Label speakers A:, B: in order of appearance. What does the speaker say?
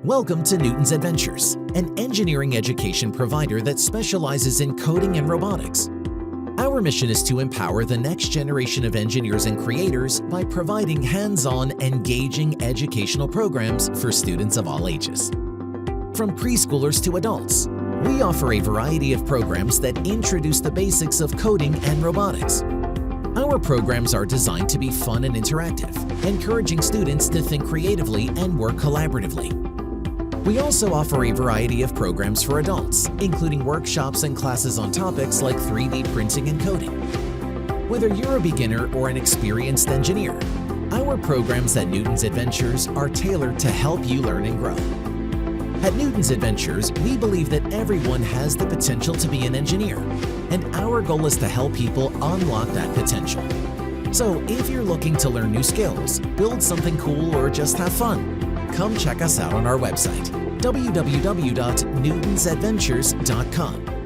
A: Welcome to Newton's Adventures, an engineering education provider that specializes in coding and robotics. Our mission is to empower the next generation of engineers and creators by providing hands-on, engaging educational programs for students of all ages. From preschoolers to adults, we offer a variety of programs that introduce the basics of coding and robotics. Our programs are designed to be fun and interactive, encouraging students to think creatively and work collaboratively. We also offer a variety of programs for adults, including workshops and classes on topics like 3D printing and coding. Whether you're a beginner or an experienced engineer, our programs at Newton's Adventures are tailored to help you learn and grow. At Newton's Adventures, we believe that everyone has the potential to be an engineer, and our goal is to help people unlock that potential. So if you're looking to learn new skills, build something cool, or just have fun, come check us out on our website, www.newtonsadventures.com.